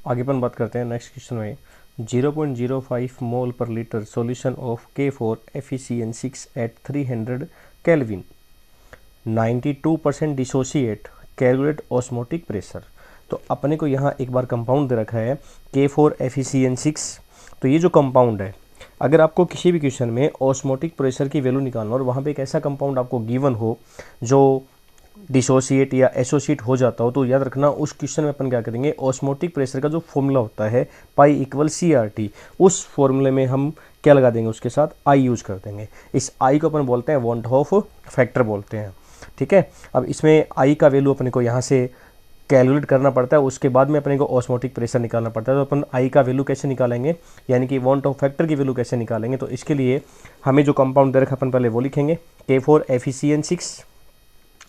आगे अपन बात करते हैं नेक्स्ट क्वेश्चन में 0.05 mole per litre solution of K4FeCN6 at 300 kelvin 92% dissociate calculate osmotic pressure. तो अपने को यहाँ एक बार कंपाउंड दे रखा है K4FeCN6। तो ये जो कंपाउंड है, अगर आपको किसी भी क्वेश्चन में ऑस्मोटिक प्रेशर की वैल्यू निकालना और वहाँ पे एक ऐसा कंपाउंड आपको गिवन हो जो डिसोशिएट या एसोसिएट हो जाता हो, तो याद रखना उस क्वेश्चन में अपन क्या करेंगे, ऑस्मोटिक प्रेशर का जो फॉर्मूला होता है पाई इक्वल CRT, उस फॉर्मूले में हम क्या लगा देंगे, उसके साथ आई यूज कर देंगे। इस आई को अपन बोलते हैं वॉन हॉफ फैक्टर बोलते हैं। ठीक है, अब इसमें आई का वैल्यू अपने को यहाँ से कैलकुलेट करना पड़ता है, उसके बाद में अपने को ऑस्मोटिक प्रेशर निकालना पड़ता है। तो अपन आई का वैल्यू कैसे निकालेंगे, यानी कि वॉन ऑफ फैक्टर की वैल्यू कैसे निकालेंगे, तो इसके लिए हमें जो कंपाउंड दे रखा अपन पहले वो लिखेंगे K4FeCN6।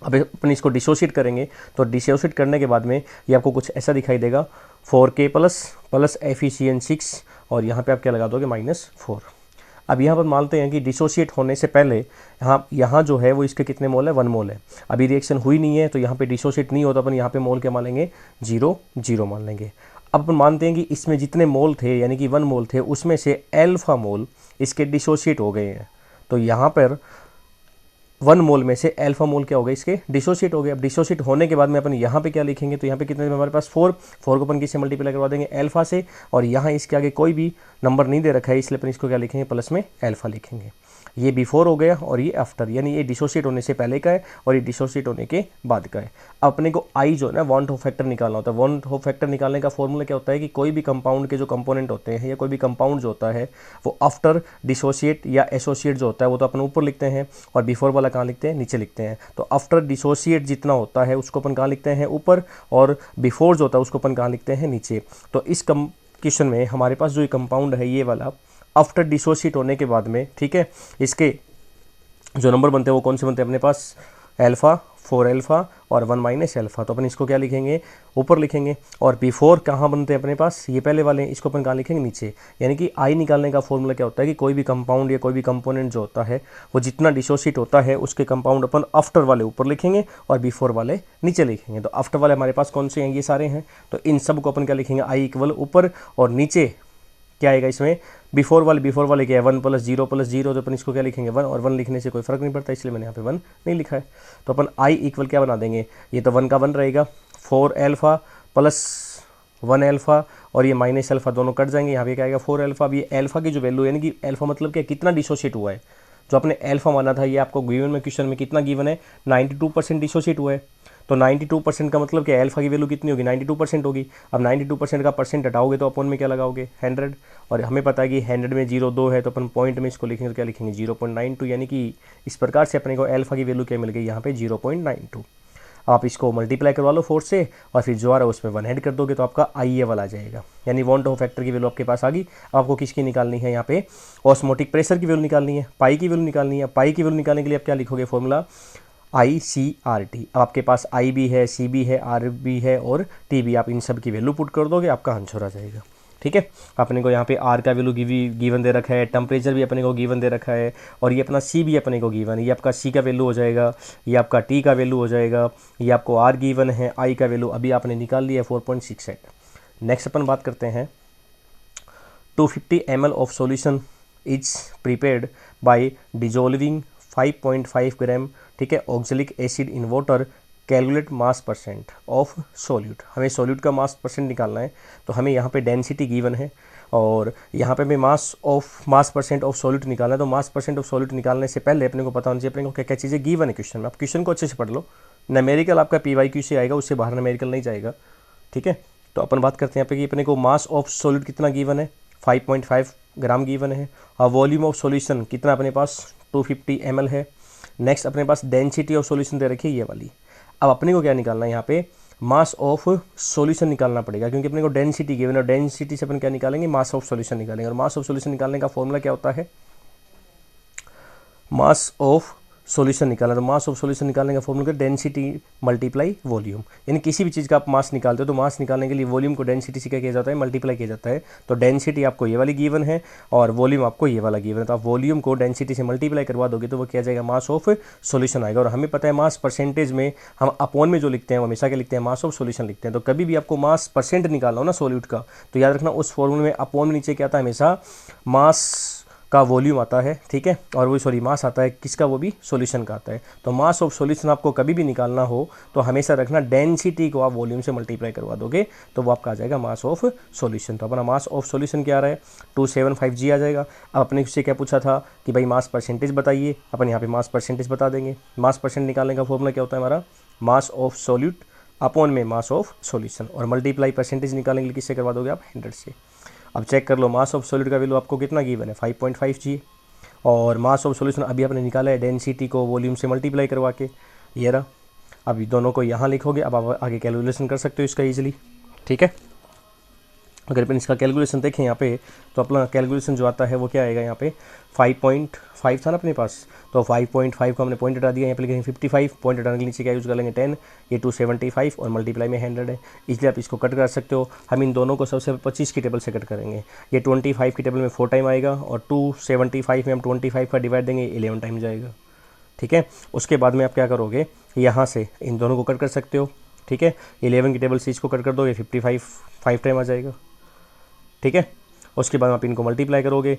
अब अपन इसको डिसोशिएट करेंगे, तो डिसोशिएट करने के बाद में ये आपको कुछ ऐसा दिखाई देगा 4K प्लस FeCN6 और यहाँ पे आप क्या लगा दोगे -4। अब यहाँ पर मानते हैं कि डिसोशिएट होने से पहले यहाँ जो है वो इसके कितने मोल है, 1 मोल है। अभी रिएक्शन हुई नहीं है तो यहाँ पे डिसोशिएट नहीं होता, अपन यहाँ पे मोल क्या मान लेंगे, 0 मान लेंगे। अब अपन मानते हैं कि इसमें जितने मोल थे यानी कि 1 मोल थे, उसमें से अल्फा मोल इसके डिसोशिएट हो गए हैं। तो यहाँ पर 1 मोल में से अल्फा मोल क्या हो गया, इसके डिसोशिएट हो गए। अब डिसोशिएट होने के बाद में अपन यहाँ पे क्या लिखेंगे, तो यहाँ पे कितने हमारे पास 4 को अपन किससे मल्टीप्लाई करवा देंगे, अल्फा से, और यहाँ इसके आगे कोई भी नंबर नहीं दे रखा है इसलिए अपन इसको क्या लिखेंगे, प्लस में अल्फा लिखेंगे। ये बिफोर हो गया और ये आफ्टर, यानी ये डिसोशिएट होने से पहले का है और ये डिसोशिएट होने के बाद का है। अपने को आई जो है ना वॉन ऑफ फैक्टर निकालना होता है। वॉन ऑफ फैक्टर निकालने का फॉर्मूला क्या होता है कि कोई भी कंपाउंड के जो कंपोनेंट होते हैं या कोई भी कंपाउंड जो होता है वो आफ्टर डिसोशिएट या एसोसिएट जो होता है वो तो अपन ऊपर लिखते हैं और बिफोर वाला कहाँ लिखते हैं, नीचे लिखते हैं। तो आफ्टर डिसोशिएट जितना होता है उसको अपन कहाँ लिखते हैं, ऊपर, और बिफोर जो होता है उसको अपन कहाँ लिखते हैं, नीचे। तो इस क्वेश्चन में हमारे पास जो ये कंपाउंड है ये वाला आफ्टर डिसोशिएट होने के बाद में, ठीक है, इसके जो नंबर बनते हैं वो कौन से बनते हैं अपने पास, अल्फा, 4 अल्फा और 1 माइनस अल्फा। तो अपन इसको क्या लिखेंगे, ऊपर लिखेंगे। और बिफोर कहाँ बनते हैं अपने पास, ये पहले वाले, इसको अपन कहाँ लिखेंगे, नीचे। यानी कि आई निकालने का फॉर्मूला क्या होता है कि कोई भी कंपाउंड या कोई भी कंपोनेंट जो होता है वो जितना डिसोशिएट होता है उसके कंपाउंड अपन आफ्टर वाले ऊपर लिखेंगे और बिफोर वाले नीचे लिखेंगे। तो आफ्टर वाले हमारे पास कौन से हैं, ये सारे हैं। तो इन सब को अपन क्या लिखेंगे, आई इक्वल ऊपर, और नीचे क्या आएगा इसमें, बिफोर वाले क्या है, 1 + 0 + 0। तो अपन इसको क्या लिखेंगे, 1, और 1 लिखने से कोई फर्क नहीं पड़ता इसलिए मैंने यहाँ पे 1 नहीं लिखा है। तो अपन आई इक्वल क्या बना देंगे, ये तो 1 का 1 रहेगा, 4 अल्फा प्लस 1 अल्फा और ये माइनस अल्फा दोनों कट जाएंगे, यहाँ पे क्या आएगा 4 अल्फा। अब ये अल्फा की जो वैल्यू यानी कि अल्फा मतलब क्या, कितना डिसोशिएट हुआ है, जो आपने अल्फा माना था ये आपको गिवन में, क्वेश्चन में कितना गिवन है, 92% डिसोशिएट हुआ है। तो 92% का मतलब क्या, अल्फा की वैल्यू कितनी होगी, 92% होगी। अब 92% का परसेंट हटाओगे तो अपन में क्या लगाओगे, 100, और हमें पता है कि 100 में 0 2 है तो अपन पॉइंट में इसको लिखेंगे तो क्या लिखेंगे, 0.92। यानी कि इस प्रकार से अपने को अल्फा की वैल्यू क्या मिल गई यहाँ पे, 0.92। आप इसको मल्टीप्लाई करवा लो 4 से और फिर जो आ रहा है उसमें 1 ऐड कर दोगे तो आपका आई ए वाला आ जाएगा। यानी वॉन ऑफ फैक्टर की वैल्यू आपके पास आ गई। आपको किसकी निकालनी है, यहाँ पे ऑस्मोटिक प्रेशर की वैल्यू निकालनी है, पाई की वैल्यू निकालनी है। पाई की वैल्यू निकालने के लिए आप क्या लिखोगे, फॉर्मूला ICRT। अब आपके पास आई भी है, सी भी है, आर भी है और टी भी, आप इन सब की वैल्यू पुट कर दोगे, आपका आंसर आ जाएगा। ठीक है, अपने को यहाँ पे आर का वैल्यू गिवन दे रखा है, टेम्परेचर भी अपने को गिवन दे रखा है, और ये अपना सी भी अपने को गिवन है। ये आपका सी का वैल्यू हो जाएगा, ये आपका टी का वैल्यू हो जाएगा, ये आपको आर गिवन है, आई का वैल्यू अभी आपने निकाल लिया 4.68। नेक्स्ट अपन बात करते हैं 250 ml of solution is prepared by dissolving 5.5 ग्राम, ठीक है, oxalic acid in water, calculate mass percent of solute. हमें सोल्यूट का मास परसेंट निकालना है। तो हमें यहाँ पे डेंसिटी गिवन है और यहाँ पे हमें मास परसेंट ऑफ सोल्यूट निकालना है। तो मास परसेंट ऑफ सोल्यूट निकालने से पहले अपने को पता होना चाहिए अपने को क्या क्या चीज़ें गिवन है क्वेश्चन में। आप क्वेश्चन को अच्छे से पढ़ लो, न्यूमेरिकल आपका PYQ से आएगा, उससे बाहर न्यूमेरिकल नहीं जाएगा। ठीक है, तो अपन बात करते हैं यहाँ पे कि अपने को मास ऑफ सोल्यूट कितना गिवन है, 5.5 ग्राम गिवन है, और वॉल्यूम ऑफ सॉल्यूशन कितना अपने पास 250 ml है। नेक्स्ट अपने पास डेंसिटी ऑफ सॉल्यूशन दे रखी है ये वाली। अब अपने को क्या निकालना है, यहाँ पे मास ऑफ सॉल्यूशन निकालना पड़ेगा क्योंकि अपने को डेंसिटी गिवन है। डेंसिटी से अपन क्या निकालेंगे, मास ऑफ सॉल्यूशन निकालेंगे। और मास ऑफ सॉल्यूशन निकालने का फॉर्मूला क्या होता है, मास ऑफ सॉल्यूशन निकालना, तो मास ऑफ सॉल्यूशन निकालने का फॉर्मूला डेंसिटी मल्टीप्लाई वॉल्यूम, यानी किसी भी चीज़ का आप मास निकालते हो तो मास निकालने के लिए वॉल्यूम को डेंसिटी से क्या किया जाता है, मल्टीप्लाई किया जाता है। तो डेंसिटी आपको ये वाली गिवन है और वॉल्यूम आपको ये वाला गिवन है, तो आप वॉल्यूम को डेंसिटी से मल्टीप्लाई करवा दोगे तो वो क्या जाएगा, मास ऑफ सॉल्यूशन आएगा। और हमें पता है मास परसेंटेज में हम अपॉन में जो लिखते हैं वो हमेशा क्या लिखते हैं, मास ऑफ सॉल्यूशन लिखते हैं। तो कभी भी आपको मास परसेंट निकालना हो ना सॉल्यूट का, तो याद रखना उस फॉर्मूले में अपॉन में नीचे क्या आता है, हमेशा मास का वॉल्यूम आता है, ठीक है, और वो सॉरी मास आता है किसका, वो भी सॉल्यूशन का आता है। तो मास ऑफ सॉल्यूशन आपको कभी भी निकालना हो तो हमेशा रखना डेंसिटी को आप वॉल्यूम से मल्टीप्लाई करवा दोगे तो वो आपका आ जाएगा मास ऑफ सॉल्यूशन। तो अपना मास ऑफ सॉल्यूशन क्या आ रहा है, 275 G आ जाएगा। अब अपने उससे क्या पूछा था कि भाई मास परसेंटेज बताइए, अपन यहाँ पे मास परसेंटेज बता देंगे। मास परसेंट निकालने का फॉर्मूला क्या होता है हमारा, मास ऑफ सॉल्यूट अपॉन में मास ऑफ सॉल्यूशन, और मल्टीप्लाई परसेंटेज निकालने के लिए किससे करवा दोगे आप, 100 से। अब चेक कर लो मास ऑफ सॉल्यूट का वैल्यू आपको कितना गिवन है, 5.5 G, और मास ऑफ सॉल्यूशन अभी आपने निकाला है डेंसिटी को वॉल्यूम से मल्टीप्लाई करवा के, ये रहा। अभी दोनों को यहाँ लिखोगे, अब आप आगे कैलकुलेशन कर सकते हो इसका ईजिली, ठीक है। अगर अपन इसका कैलकुलेशन देखें यहाँ पे तो अपना कैलकुलेशन जो आता है वो क्या आएगा, यहाँ पे 5.5 था ना अपने पास, तो 5.5 को हमने पॉइंट हटा दिया, यहाँ पे लिखेंगे 55, पॉइंट हटाने के नीचे क्या यूज़ कर लेंगे 10, ये 275 और मल्टीप्लाई में 100 है, इसलिए आप इसको कट कर सकते हो। हम इन दोनों को सबसे 25 की टेबल से कट करेंगे, ये 25 की टेबल में 4 टाइम आएगा और 275 में हम 25 का डिवाइड देंगे 11 टाइम जाएगा, ठीक है। उसके बाद में आप क्या करोगे, यहाँ से इन दोनों को कट कर सकते हो, ठीक है। 11 की टेबल से इसको कट कर दो, ये 55 5 टाइम आ जाएगा, ठीक है। उसके बाद आप इनको मल्टीप्लाई करोगे,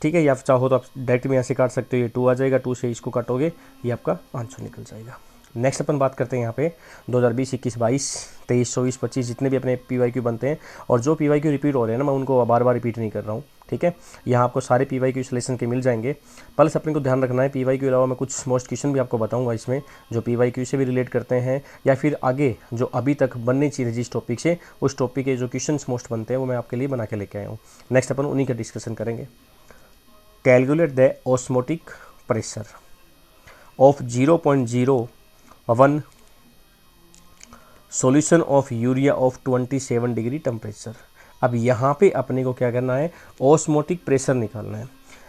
ठीक है, या चाहो तो आप डायरेक्ट में यहाँ से काट सकते हो, ये 2 आ जाएगा, 2 से इसको काटोगे, ये आपका आंसर निकल जाएगा। नेक्स्ट अपन बात करते हैं यहाँ पे 2020, 21, 22, 23, 24, 25 जितने भी अपने PYQ बनते हैं, और जो PYQ रिपीट हो रहे हैं ना मैं उनको बार बार रिपीट नहीं कर रहा हूँ, ठीक है। यहाँ आपको सारे PYQ लेसन के मिल जाएंगे। प्लस अपने को ध्यान रखना है PYQ के अलावा मैं कुछ मोस्ट क्वेश्चन भी आपको बताऊँगा इसमें जो PYQ से भी रिलेट करते हैं, या फिर आगे जो अभी तक बनने चाहिए जिस टॉपिक से, उस टॉपिक के जो क्वेश्चन मोस्ट बनते हैं वो मैं आपके लिए बना के लेके आया हूँ। नेक्स्ट अपन उन्हीं का डिस्कशन करेंगे। Calculate the osmotic pressure of 0.01 solution of urea of 27 degree temperature. अब यहाँ पे अपने को क्या करना है, ऑस्मोटिक प्रेशर निकालना है।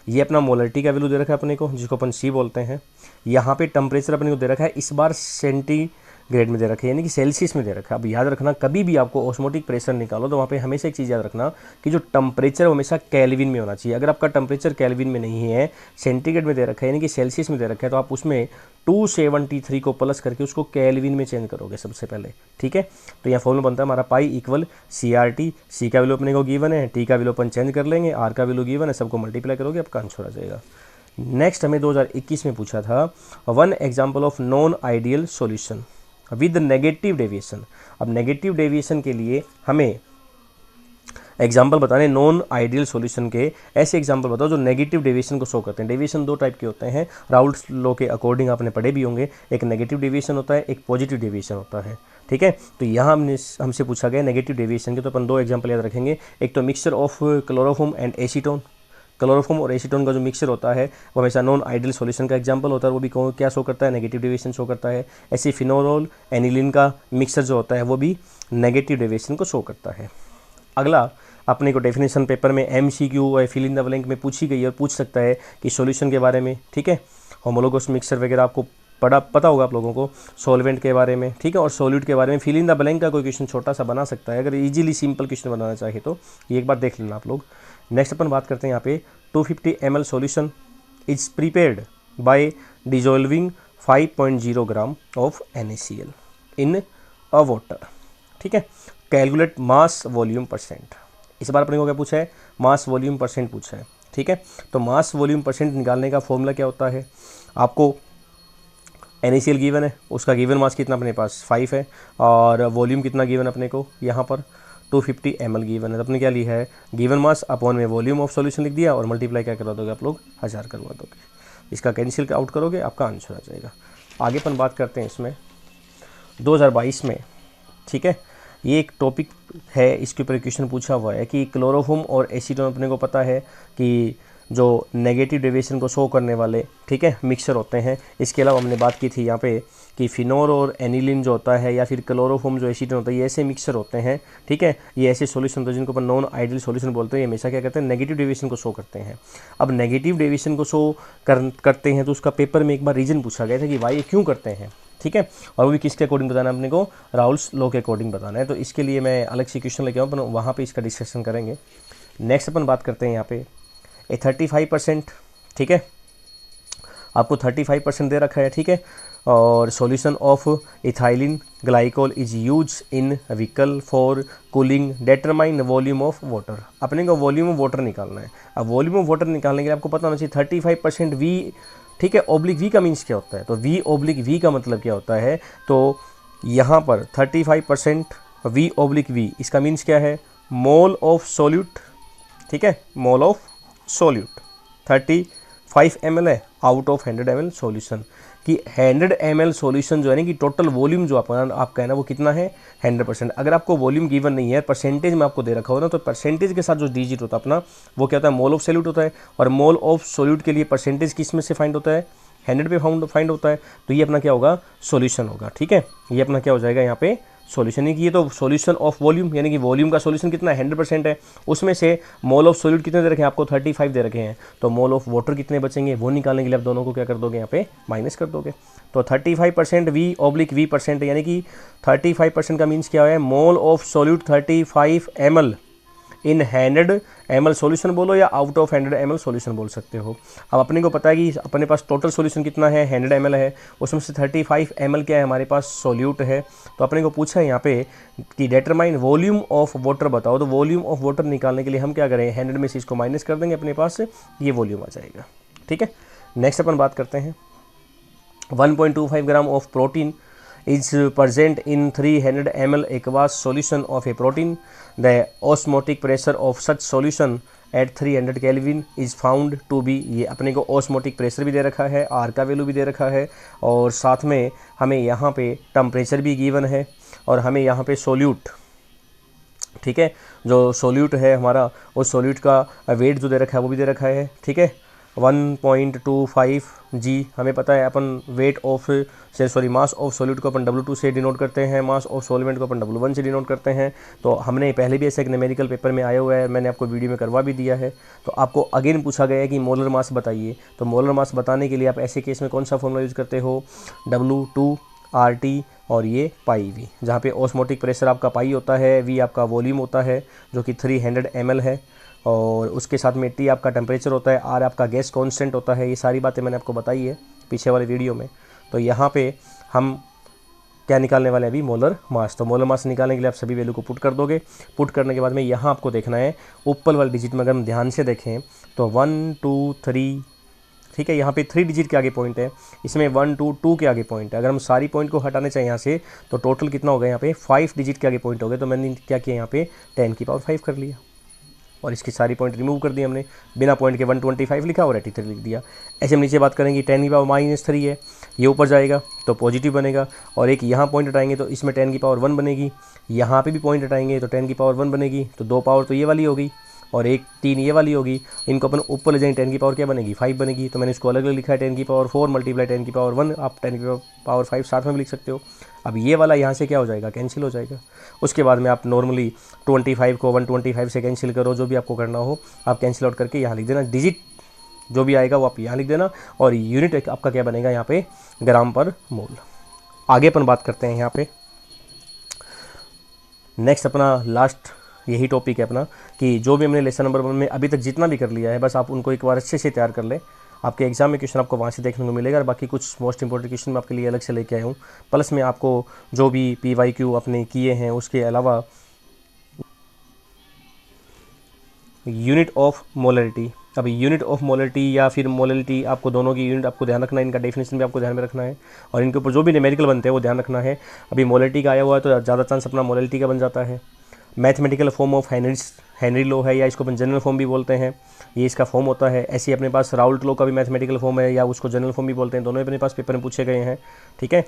ये अपना मोलरिटी का वैल्यू दे रखा है अपने को, जिसको अपन C बोलते हैं। यहाँ पे टेम्परेचर अपने को दे रखा है, इस बार सेंटीग्रेड में दे रखा है, यानी कि सेल्सियस में दे रखा है। अब याद रखना कभी भी आपको ऑस्मोटिक प्रेशर निकालो तो वहाँ पे हमेशा एक चीज़ याद रखना कि जो टेम्परेचर हमेशा केल्विन में होना चाहिए। अगर आपका टेम्परेचर केल्विन में नहीं है, सेंटीग्रेड में दे रखा है यानी कि सेल्सियस में दे रखा है, तो आप उसमें 273 को प्लस करके उसको केल्विन में चेंज करोगे सबसे पहले, ठीक है। तो यहाँ फॉर्मूला बनता है हमारा पाई इक्वल CRT, C का वैल्यू अपने को गिवन है, T का वैल्यू अपन चेंज कर लेंगे, R का वैल्यू गिवन है, सबको मल्टीप्लाई करोगे आपका आंसर आ जाएगा। नेक्स्ट हमें 2021 में पूछा था 1 example of non ideal solution with negative deviation. अब नेगेटिव डेविएशन के लिए हमें एग्जाम्पल बताने नॉन आइडियल सॉल्यूशन के, ऐसे एग्जाम्पल बताओ जो नेगेटिव डेविएशन को शो करते हैं। डेविएशन 2 टाइप के होते हैं, राउल्ट्स लॉ के अकॉर्डिंग आपने पढ़े भी होंगे। एक नेगेटिव डेविएशन होता है, एक पॉजिटिव डेविएशन होता है, ठीक है। तो यहाँ हमसे पूछा गया नेगेटिव डेविएशन के, तो अपन 2 एग्जाम्पल याद रखेंगे। एक तो mixture of chloroform and acetone. Chloroform और एसीटोन का जो मिक्सचर होता है वो हमेशा नॉन आइडियल सॉल्यूशन का एग्जांपल होता है, वो भी क्या शो करता है, नेगेटिव डेविएशन शो करता है। ऐसे फिनोल एनिलीन का मिक्सचर जो होता है वो भी नेगेटिव डेविएशन को शो करता है। अगला अपने को डेफिनेशन पेपर में MCQ या फिल इन द ब्लैंक में पूछी गई और पूछ सकता है कि सॉल्यूशन के बारे में, ठीक है। होमोलोगस मिक्सचर वगैरह आपको पता होगा आप लोगों को, सॉल्वेंट के बारे में, ठीक है, और सॉल्यूट के बारे में। फिल इन द ब्लैंक का कोई क्वेश्चन छोटा सा बना सकता है अगर इजीली सिंपल क्वेश्चन बनाना चाहे तो, ये एक बार देख लेना आप लोग। नेक्स्ट अपन बात करते हैं यहाँ पे 250 ml solution is prepared by dissolving 5.0 gram of NaCl in a water, ठीक है। Calculate mass volume percent. इस बार अपने को क्या पूछा है, मास वॉल्यूम परसेंट पूछा है, ठीक है। तो मास वॉल्यूम परसेंट निकालने का फॉर्मूला क्या होता है, आपको NaCl गिवन है, उसका गिवन मास कितना अपने पास 5 है, और वॉल्यूम कितना गिवन अपने को यहाँ पर 250 ml गिवन है। तो अपने क्या लिया है, गिवन मास अपॉन में वॉल्यूम ऑफ सॉल्यूशन लिख दिया, और मल्टीप्लाई क्या करवा दोगे आप लोग, 1000 करवा दोगे। इसका कैंसिल आउट करोगे आपका आंसर आ जाएगा। आगे अपन बात करते हैं इसमें 2022 में, ठीक है। ये एक टॉपिक है, इसके ऊपर क्वेश्चन पूछा हुआ है कि क्लोरोफॉर्म और एसीटोन, अपने को पता है कि जो नेगेटिव डेविएशन को शो करने वाले, ठीक है, मिक्सचर होते हैं। इसके अलावा हमने बात की थी यहाँ पे कि फिनोल और एनिलीन जो होता है या फिर क्लोरोफॉर्म जो एसीटोन होता है, ये ऐसे मिक्सचर होते हैं, ठीक है, ये ऐसे सॉल्यूशन होते हैं जिनको अपन नॉन आइडियल सॉल्यूशन बोलते हैं। ये हमेशा क्या करते हैं, नेगेटिव डेविएशन को शो करते हैं। अब नेगेटिव डेविएशन को शो करते हैं तो उसका पेपर में एक बार रीजन पूछा गया था कि भाई ये क्यों करते हैं, ठीक है, और वो भी किसके अकॉर्डिंग बताना है, अपने को राउल्स लॉ के अकॉर्डिंग बताना है। तो इसके लिए मैं अलग से क्वेश्चन लेके आऊँ, अपन वहाँ पे इसका डिस्कशन करेंगे। नेक्स्ट अपन बात करते हैं यहाँ पे 35%, ठीक है, आपको 35% दे रखा है, ठीक है, और solution of ethylene glycol is use in vehicle for cooling, determine volume of water. अपने को वॉल्यूम ऑफ वाटर निकालना है। अब वॉल्यूम ऑफ वाटर निकालने के लिए आपको पता होना चाहिए 35% वी, ठीक है, ऑब्लिक वी का मीन्स क्या होता है, तो वी ऑब्लिक वी का मतलब क्या होता है, तो यहाँ पर 35% वी ऑब्लिक वी, इसका मीन्स क्या है, मोल ऑफ सोल्यूट, ठीक है, मोल ऑफ सोल्यूट 35 ml है आउट ऑफ 100 ml सॉल्यूशन, कि 100 ml सॉल्यूशन जो है ना कि टोटल वॉल्यूम जो आपका है ना वो कितना है 100%। अगर आपको वॉल्यूम गिवन नहीं है, परसेंटेज में आपको दे रखा हो ना, तो परसेंटेज के साथ जो डिजिट होता है अपना वो क्या होता है, मोल ऑफ सोल्यूट होता है। और मोल ऑफ सोल्यूट के लिए परसेंटेज किस में से फाइंड होता है, 100 पे फाइंड होता है। तो ये अपना क्या होगा, सॉल्यूशन होगा, ठीक है, ये अपना क्या हो जाएगा यहाँ पे सॉल्यूशन। ही कि ये तो सॉल्यूशन ऑफ वॉल्यूम, यानी कि वॉल्यूम का सॉल्यूशन कितना है 100% है, उसमें से मोल ऑफ सोल्यूट कितने दे रखे हैं आपको 35 दे रखे हैं, तो मोल ऑफ वाटर कितने बचेंगे वो निकालने के लिए आप दोनों को क्या कर दोगे, यहाँ पे माइनस कर दोगे। तो 35% वी ऑब्लिक वी परसेंट, यानी कि 35% का मीन्स क्या है, mole of solute 35 ml in 100 ml solution बोलो या आउट ऑफ 100 ml सॉल्यूशन बोल सकते हो। अब अपने को पता है कि अपने पास टोटल सॉल्यूशन कितना है 100 ml है, उसमें से 35 ml क्या है हमारे पास सोल्यूट है। तो अपने को पूछा है यहाँ पे कि डिटरमाइन वॉल्यूम ऑफ वाटर बताओ, तो वॉल्यूम ऑफ वाटर निकालने के लिए हम क्या करें, 100 में से इसको माइनस कर देंगे, अपने पास ये वॉल्यूम आ जाएगा, ठीक है। नेक्स्ट अपन बात करते हैं 1.25 gram of protein is present in 300 ml aqueous solution of a protein. The osmotic pressure of such solution at 300 Kelvin is found to be, ये अपने को osmotic pressure भी दे रखा है, R का वैल्यू भी दे रखा है, और साथ में हमें यहाँ पे टेम्परेचर भी गिवन है, और हमें यहाँ पे सोल्यूट, ठीक है, जो सोल्यूट है हमारा उस सोल्यूट का वेट जो दे रखा है वो भी दे रखा है, ठीक है, 1.25 g। हमें पता है अपन weight of mass of solute को अपन W2 से डिनोट करते हैं, मास ऑफ सॉल्वेंट को अपन W1 से डिनोट करते हैं। तो हमने पहले भी ऐसे एक न्यूमेरिकल पेपर में आया हुआ है, मैंने आपको वीडियो में करवा भी दिया है। तो आपको अगेन पूछा गया है कि मोलर मास बताइए, तो मोलर मास बताने के लिए आप ऐसे केस में कौन सा फॉर्मूला यूज़ करते हो, W2 RT और ये पाई वी, जहाँ पे ऑस्मोटिक प्रेशर आपका पाई होता है, वी आपका वॉल्यूम होता है जो कि 300 ml है, और उसके साथ में टी आपका टेम्परेचर होता है, आर आपका गैस कांस्टेंट होता है। ये सारी बातें मैंने आपको बताई है पीछे वाले वीडियो में। तो यहाँ पे हम क्या निकालने वाले हैं अभी, मोलर मास। तो मोलर मास निकालने के लिए आप सभी वैल्यू को पुट कर दोगे। पुट करने के बाद में यहाँ आपको देखना है ऊपर वाले डिजिट में, अगर हम ध्यान से देखें तो 1 2 3, ठीक है, यहाँ पे 3 डिजिट के आगे पॉइंट है, इसमें 1 2 2 के आगे पॉइंट है। अगर हम सारी पॉइंट को हटाने चाहिए यहाँ से तो टोटल कितना हो गया, यहाँ पे 5 डिजिट के आगे पॉइंट हो गए। तो मैंने क्या किया, यहाँ पे 10 की पावर 5 कर लिया, और इसकी सारी पॉइंट रिमूव कर दी हमने, बिना पॉइंट के 125 लिखा और 83 लिख दिया। ऐसे हम नीचे बात करेंगे 10 की पावर -3 है, ये ऊपर जाएगा तो पॉजिटिव बनेगा, और एक यहाँ पॉइंट हटाएंगे तो इसमें 10 की पावर 1 बनेगी, यहाँ पे भी पॉइंट हटाएंगे तो 10 की पावर 1 बनेगी, तो 2 पावर तो ये वाली होगी और 3 ये वाली होगी। इनको अपन ऊपर ले जाएंगे 10 की पावर क्या बनेगी 5 बनेगी। तो मैंने इसको अलग अलग लिखा है 10 की पावर 4 मल्टीप्लाई 10 की पावर 1, आप 10 की पावर 5 साथ में भी लिख सकते हो। अब ये वाला यहाँ से क्या हो जाएगा, कैंसिल हो जाएगा। उसके बाद में आप नॉर्मली 25 को 125 से कैंसिल करो, जो भी आपको करना हो आप कैंसिल आउट करके यहाँ लिख देना, डिजिट जो भी आएगा वो आप यहाँ लिख देना, और यूनिट आपका क्या बनेगा यहाँ पे ग्राम पर मोल। आगे अपन बात करते हैं यहाँ पे नेक्स्ट अपना लास्ट यही टॉपिक है अपना, कि जो भी हमने लेसन नंबर 1 में अभी तक जितना भी कर लिया है बस आप उनको एक बार अच्छे से तैयार कर लें। आपके एग्जाम में क्वेश्चन आपको वहाँ से देखने को मिलेगा, और बाकी कुछ मोस्ट इंपॉर्टेंट क्वेश्चन मैं आपके लिए अलग से लेके आया हूँ। प्लस में आपको जो भी PYQ अपने किए हैं उसके अलावा यूनिट ऑफ मोलरिटी, अभी यूनिट ऑफ मोलरिटी या फिर मोलरिटी, आपको दोनों की यूनिट आपको ध्यान रखना है, इनका डेफिनेशन भी आपको ध्यान में रखना है, और इनके ऊपर जो भी न्यूमेरिकल बनते हैं वो ध्यान रखना है। अभी मोलरिटी का आया हुआ है तो ज़्यादा चांस अपना मोलरिटी का बन जाता है। Mathematical form of Henry law है, या इसको अपन जनरल फॉर्म भी बोलते हैं, ये इसका फॉर्म होता है। ऐसे ही अपने पास राउल्ट लॉ का भी मैथमेटिकल फॉर्म है, या उसको जनरल फॉर्म भी बोलते हैं, दोनों अपने पास पेपर में पूछे गए हैं, ठीक है।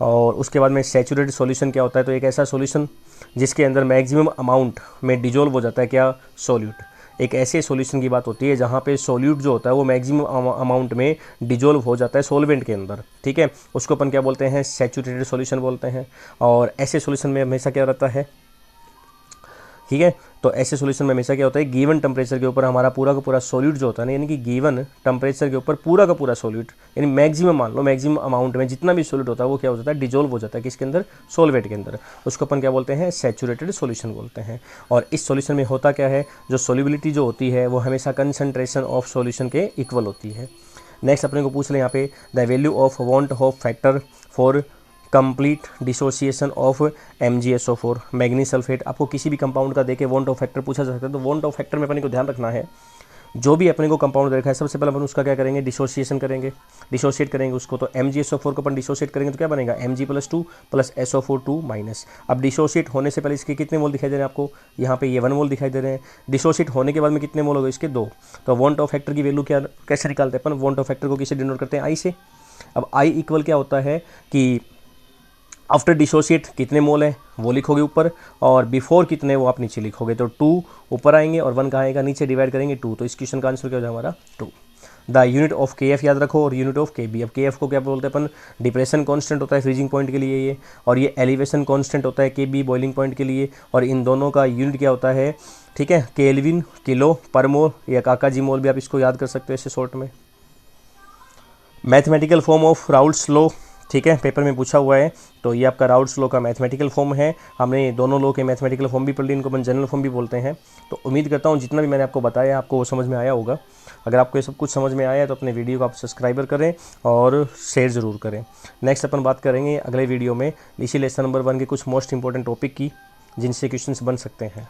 और उसके बाद में सैचुरेटेड सॉल्यूशन क्या होता है, तो एक ऐसा सॉल्यूशन जिसके अंदर मैक्सिमम अमाउंट में डिजोल्व हो जाता है क्या, सोल्यूट। एक ऐसे सॉल्यूशन की बात होती है जहाँ पे सॉल्यूट जो होता है वो मैक्सिमम अमाउंट में डिजोल्व हो जाता है सॉल्वेंट के अंदर, ठीक है। उसको अपन क्या बोलते हैं, सैचुरेटेड सॉल्यूशन बोलते हैं। और ऐसे सॉल्यूशन में हमेशा क्या रहता है, ठीक है। तो ऐसे सॉल्यूशन में हमेशा क्या होता है, गिवन टेम्परेचर के ऊपर हमारा पूरा का पूरा सॉल्यूट जो होता है ना, यानी कि गिवन टेम्परेचर के ऊपर पूरा का पूरा सॉल्यूट, यानी मैक्सिमम मान लो मैक्सिमम अमाउंट में जितना भी सॉल्यूट होता है वो क्या हो जाता है, डिजोल्व हो जाता है किसके अंदर, सॉल्वेंट के अंदर। उसको अपन क्या बोलते हैं, सैचुरेटेड सॉल्यूशन बोलते हैं। और इस सॉल्यूशन में होता क्या है, जो सॉल्युबिलिटी जो होती है वो हमेशा कंसंट्रेशन ऑफ सॉल्यूशन के इक्वल होती है। नेक्स्ट अपने को पूछ लें यहाँ पे, the value of want of factor for complete dissociation of MgSO4 manganese sulphate. आपको किसी भी कंपाउंड का देके वॉन्ट ऑफ फैक्टर पूछा जा सकता है, तो वॉन्ट ऑफ फैक्टर में अपने को ध्यान रखना है, जो भी अपने को कंपाउंड देखा है सबसे पहले अपन उसका क्या करेंगे, डिसोसिएशन करेंगे, डिसोशिएट करेंगे उसको। तो MgSO4 को अपन डिसोशिएट करेंगे तो क्या बनेगा, Mg+2 प्लस SO4 2-। अब डिसोशिएट होने से पहले इसके कितने मोल दिखाई दे रहे हैं आपको, यहाँ पे ये 1 मोल दिखाई दे रहे हैं। डिसोशिएट होने के बाद में कितने मोल हो गए, इसके 2। तो वॉन्ट ऑफ फैक्टर की वैल्यू क्या कैसे निकालते हैं अपन, वॉन्ट ऑफ फैक्टर को किसे डिनोट करते हैं, I से। अब I इक्वल क्या होता है कि आफ्टर डिसोशिएट कितने मोल है वो लिखोगे ऊपर, और बिफोर कितने वो आप नीचे लिखोगे। तो 2 ऊपर आएंगे और 1 कहाँ आएगा, नीचे डिवाइड करेंगे 2। तो इस क्वेश्चन का आंसर क्या हो जाएगा हमारा 2। द यूनिट ऑफ KF याद रखो और यूनिट ऑफ KB। अब KF को क्या बोलते हैं अपन, डिप्रेशन कांस्टेंट होता है फ्रीजिंग पॉइंट के लिए ये, और ये एलिवेशन कांस्टेंट होता है KB बॉइलिंग पॉइंट के लिए। और इन दोनों का यूनिट क्या होता है, ठीक है, केल्विन किलो पर मोल या काकाजी मोल भी आप इसको याद कर सकते हो ऐसे शॉर्ट में। Mathematical form of Raoult's law, ठीक है, पेपर में पूछा हुआ है। तो ये आपका राउल्ट्स लॉ का मैथमेटिकल फॉर्म है। हमने दोनों लॉ के मैथमेटिकल फॉर्म भी पढ़ ली, इनको अपन जनरल फॉर्म भी बोलते हैं। तो उम्मीद करता हूँ जितना भी मैंने आपको बताया आपको वो समझ में आया होगा। अगर आपको ये सब कुछ समझ में आया है तो अपने वीडियो को आप सब्सक्राइबर करें और शेयर ज़रूर करें। नेक्स्ट अपन बात करेंगे अगले वीडियो में इसी लेसन नंबर 1 के कुछ मोस्ट इंपॉर्टेंट टॉपिक की, जिनसे क्वेश्चंस बन सकते हैं।